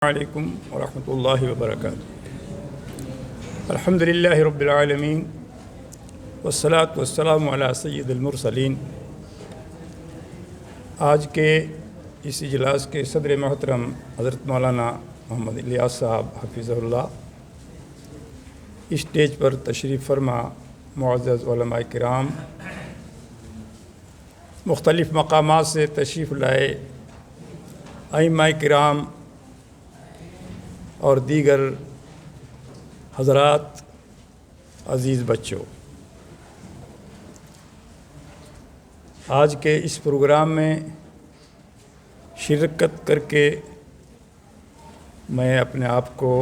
علیکم ورحمۃ اللہ وبرکاتہ۔ الحمدللہ رب العالمین والصلاة والسلام علی سید المرسلین۔ آج کے اس اجلاس کے صدر محترم حضرت مولانا محمد الیاس صاحب حفظہ اللہ، اسٹیج پر تشریف فرما معزز علماء کرام، مختلف مقامات سے تشریف لائے ائمہ کرام اور دیگر حضرات، عزیز بچوں، آج کے اس پروگرام میں شرکت کر کے میں اپنے آپ کو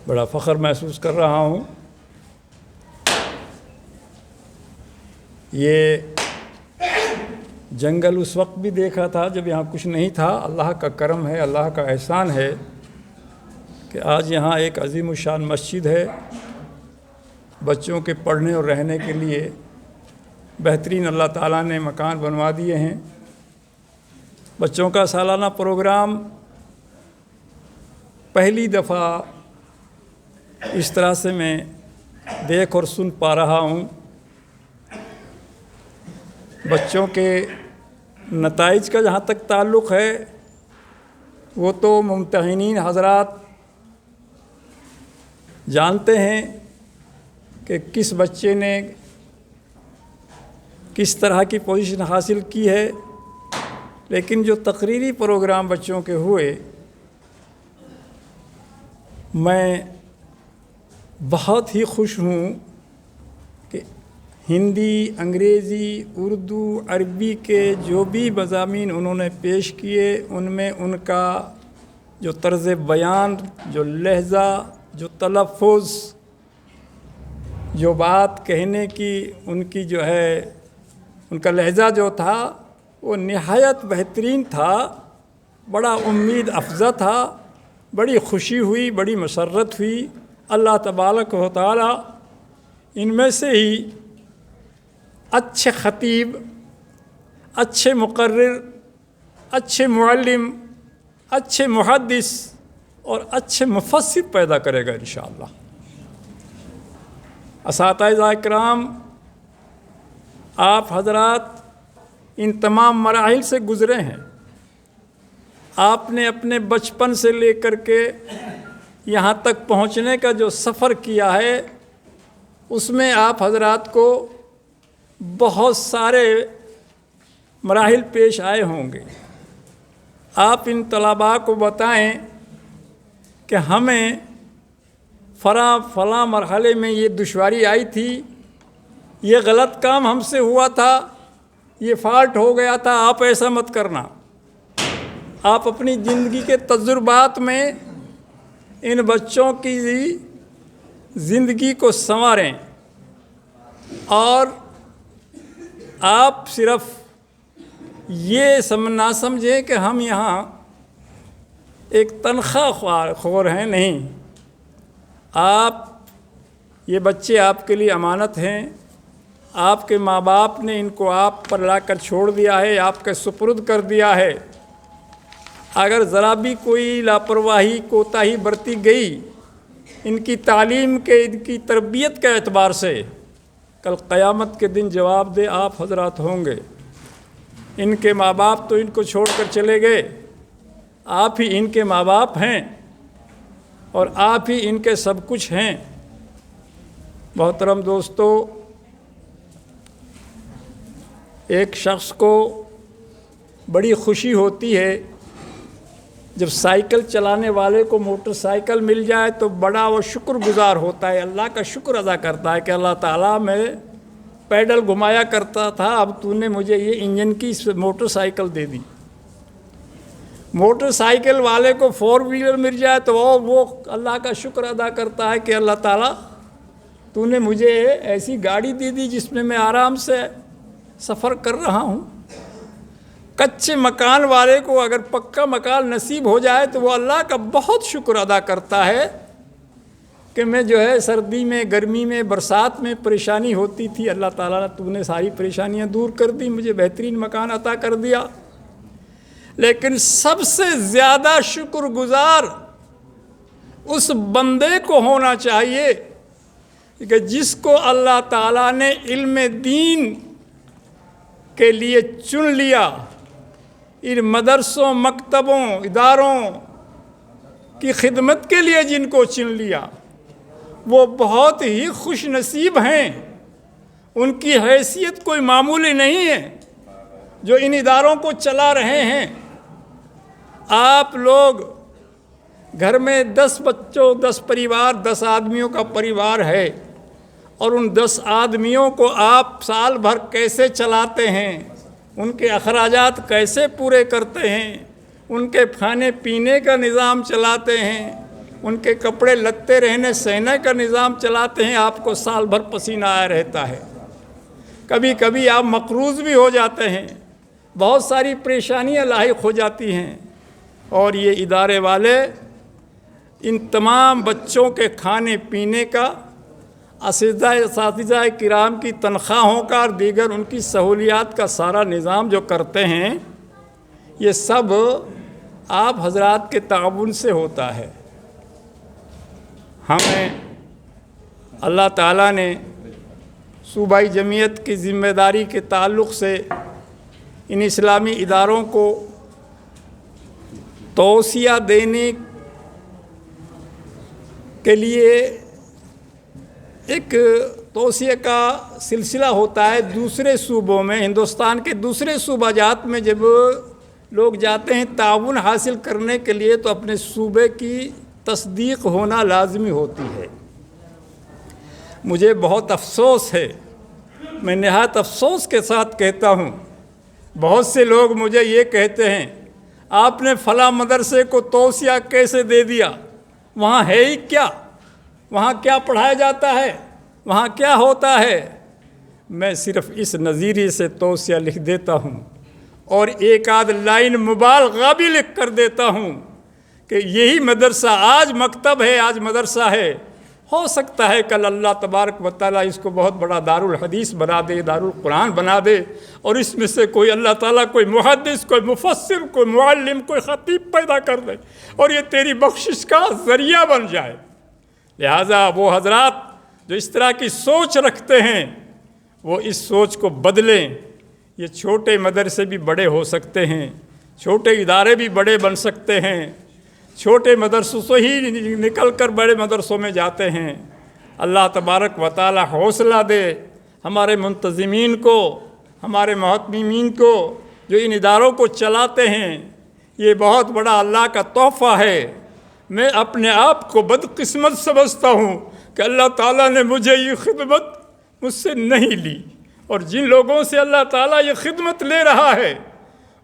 بڑا فخر محسوس کر رہا ہوں۔ یہ جنگل اس وقت بھی دیکھا تھا جب یہاں کچھ نہیں تھا۔ اللہ کا کرم ہے، اللہ کا احسان ہے کہ آج یہاں ایک عظیم الشان مسجد ہے۔ بچوں کے پڑھنے اور رہنے کے لیے بہترین اللہ تعالیٰ نے مکان بنوا دیے ہیں۔ بچوں کا سالانہ پروگرام پہلی دفعہ اس طرح سے میں دیکھ اور سن پا رہا ہوں۔ بچوں کے نتائج کا جہاں تک تعلق ہے، وہ تو ممتحنین حضرات جانتے ہیں کہ کس بچے نے کس طرح کی پوزیشن حاصل کی ہے، لیکن جو تقریری پروگرام بچوں کے ہوئے، میں بہت ہی خوش ہوں کہ ہندی، انگریزی، اردو، عربی کے جو بھی مضامین انہوں نے پیش کیے، ان میں ان کا جو طرز بیان، جو لہجہ، جو تلفظ، جو بات کہنے کی ان کی جو ہے ان کا لہجہ جو تھا، وہ نہایت بہترین تھا، بڑا امید افزا تھا۔ بڑی خوشی ہوئی، بڑی مسرت ہوئی۔ اللہ تبارک و تعالی ان میں سے ہی اچھے خطیب، اچھے مقرر، اچھے معلم، اچھے محدث اور اچھے مفسر پیدا کرے گا انشاءاللہ۔ اساتذہ کرام، آپ حضرات ان تمام مراحل سے گزرے ہیں۔ آپ نے اپنے بچپن سے لے کر کے یہاں تک پہنچنے کا جو سفر کیا ہے، اس میں آپ حضرات کو بہت سارے مراحل پیش آئے ہوں گے۔ آپ ان طلباء کو بتائیں کہ ہمیں فلاں مرحلے میں یہ دشواری آئی تھی، یہ غلط کام ہم سے ہوا تھا، یہ فالٹ ہو گیا تھا، آپ ایسا مت کرنا۔ آپ اپنی زندگی کے تجربات میں ان بچوں کی زندگی کو سنواریں، اور آپ صرف یہ نہ سمجھیں کہ ہم یہاں ایک تنخواہ خور ہیں، نہیں۔ آپ، یہ بچے آپ کے لیے امانت ہیں۔ آپ کے ماں باپ نے ان کو آپ پر لا کر چھوڑ دیا ہے، آپ کے سپرد کر دیا ہے۔ اگر ذرا بھی کوئی لاپرواہی، کوتاہی برتی گئی ان کی تعلیم کے، ان کی تربیت کے اعتبار سے، کل قیامت کے دن جواب دہ آپ حضرات ہوں گے۔ ان کے ماں باپ تو ان کو چھوڑ کر چلے گئے، آپ ہی ان کے ماں باپ ہیں اور آپ ہی ان کے سب کچھ ہیں۔ محترم دوستو، ایک شخص کو بڑی خوشی ہوتی ہے جب سائیکل چلانے والے کو موٹر سائیکل مل جائے تو بڑا وہ شکر گزار ہوتا ہے، اللہ کا شکر ادا کرتا ہے کہ اللہ تعالیٰ، میں پیڈل گھمایا کرتا تھا، اب تو نے مجھے یہ انجن کی موٹر سائیکل دے دی۔ موٹر سائیکل والے کو فور ویلر مل جائے تو وہ اللہ کا شکر ادا کرتا ہے کہ اللہ تعالیٰ، تو نے مجھے ایسی گاڑی دے دی جس میں آرام سے سفر کر رہا ہوں۔ کچے مکان والے کو اگر پکا مکان نصیب ہو جائے تو وہ اللہ کا بہت شکر ادا کرتا ہے کہ میں جو ہے سردی میں، گرمی میں، برسات میں پریشانی ہوتی تھی، اللہ تعالیٰ نے تو نے ساری پریشانیاں دور کر دی، مجھے بہترین مکان عطا کر دیا۔ لیکن سب سے زیادہ شکر گزار اس بندے کو ہونا چاہیے کہ جس کو اللہ تعالیٰ نے علم دین کے لیے چن لیا، ان مدرسوں، مکتبوں، اداروں کی خدمت کے لیے جن کو چن لیا، وہ بہت ہی خوش نصیب ہیں۔ ان کی حیثیت کوئی معمولی نہیں ہے جو ان اداروں کو چلا رہے ہیں۔ آپ لوگ گھر میں 10 بچوں، 10 پریوار، 10 آدمیوں کا پریوار ہے، اور ان 10 آدمیوں کو آپ سال بھر کیسے چلاتے ہیں، ان کے اخراجات کیسے پورے کرتے ہیں، ان کے کھانے پینے کا نظام چلاتے ہیں، ان کے کپڑے لتے رہنے سہنے کا نظام چلاتے ہیں، آپ کو سال بھر پسینہ آیا رہتا ہے۔ کبھی کبھی آپ مقروض بھی ہو جاتے ہیں، بہت ساری پریشانیاں لاحق ہو جاتی ہیں، اور یہ ادارے والے ان تمام بچوں کے کھانے پینے کا، اساتذہ کرام کی تنخواہوں کا اور دیگر ان کی سہولیات کا سارا نظام جو کرتے ہیں، یہ سب آپ حضرات کے تعاون سے ہوتا ہے۔ ہمیں اللہ تعالیٰ نے صوبائی جمعیت کی ذمہ داری کے تعلق سے ان اسلامی اداروں کو توسیع دینے کے لیے ایک توسیع کا سلسلہ ہوتا ہے۔ دوسرے صوبوں میں، ہندوستان کے دوسرے صوبہ جات میں جب لوگ جاتے ہیں تعاون حاصل کرنے کے لیے، تو اپنے صوبے کی تصدیق ہونا لازمی ہوتی ہے۔ مجھے بہت افسوس ہے، میں نہایت افسوس کے ساتھ کہتا ہوں، بہت سے لوگ مجھے یہ کہتے ہیں، آپ نے فلاں مدرسے کو توسیع کیسے دے دیا؟ وہاں ہے ہی کیا؟ وہاں کیا پڑھایا جاتا ہے؟ وہاں کیا ہوتا ہے؟ میں صرف اس نظریے سے توسیع لکھ دیتا ہوں، اور ایک آدھ لائن مبالغہ بھی لکھ کر دیتا ہوں کہ یہی مدرسہ آج مکتب ہے، آج مدرسہ ہے۔ ہو سکتا ہے کل اللہ تبارک و تعالیٰ اس کو بہت بڑا دارالحدیث بنا دے، دارالقرآن بنا دے، اور اس میں سے کوئی اللہ تعالیٰ کوئی محدث، کوئی مفسر، کوئی معلم، کوئی خطیب پیدا کر دے، اور یہ تیری بخشش کا ذریعہ بن جائے۔ لہٰذا وہ حضرات جو اس طرح کی سوچ رکھتے ہیں، وہ اس سوچ کو بدلیں۔ یہ چھوٹے مدرسے بھی بڑے ہو سکتے ہیں، چھوٹے ادارے بھی بڑے بن سکتے ہیں، چھوٹے مدرسوں سے ہی نکل کر بڑے مدرسوں میں جاتے ہیں۔ اللہ تبارک و تعالی حوصلہ دے ہمارے منتظمین کو، ہمارے محتمین کو جو ان اداروں کو چلاتے ہیں۔ یہ بہت بڑا اللہ کا تحفہ ہے۔ میں اپنے آپ کو بدقسمت سمجھتا ہوں کہ اللہ تعالیٰ نے مجھے یہ خدمت مجھ سے نہیں لی، اور جن لوگوں سے اللہ تعالیٰ یہ خدمت لے رہا ہے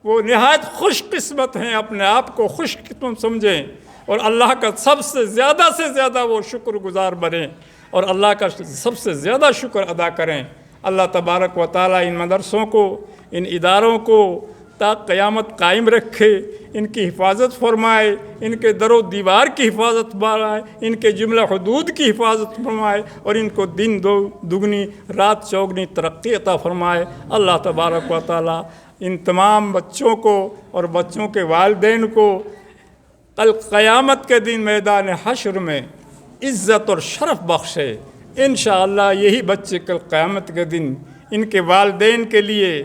وہ نہایت خوش قسمت ہیں۔ اپنے آپ کو خوش قسمت سمجھیں، اور اللہ کا سب سے زیادہ وہ شکر گزار بنیں، اور اللہ کا سب سے زیادہ شکر ادا کریں۔ اللہ تبارک و تعالیٰ ان مدرسوں کو، ان اداروں کو تا قیامت قائم رکھے، ان کی حفاظت فرمائے، ان کے در و دیوار کی حفاظت فرمائے، ان کے جملہ حدود کی حفاظت فرمائے، اور ان کو دن دگنی رات چوگنی ترقی عطا فرمائے۔ اللہ تبارک و تعالیٰ ان تمام بچوں کو اور بچوں کے والدین کو کل قیامت کے دن میدان حشر میں عزت اور شرف بخشے۔ انشاءاللہ یہی بچے کل قیامت کے دن ان کے والدین کے لیے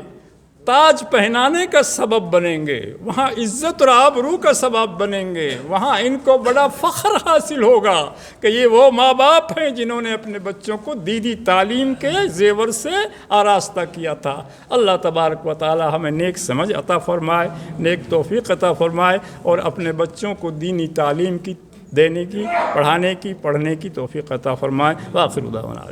تاج پہنانے کا سبب بنیں گے، وہاں عزت اور آبرو کا سبب بنیں گے، وہاں ان کو بڑا فخر حاصل ہوگا کہ یہ وہ ماں باپ ہیں جنہوں نے اپنے بچوں کو دینی تعلیم کے زیور سے آراستہ کیا تھا۔ اللہ تبارک و تعالی ہمیں نیک سمجھ عطا فرمائے، نیک توفیق عطا فرمائے، اور اپنے بچوں کو دینی تعلیم کی دینے کی، پڑھانے کی، پڑھنے کی توفیق عطا فرمائے۔ وآخر دعوانا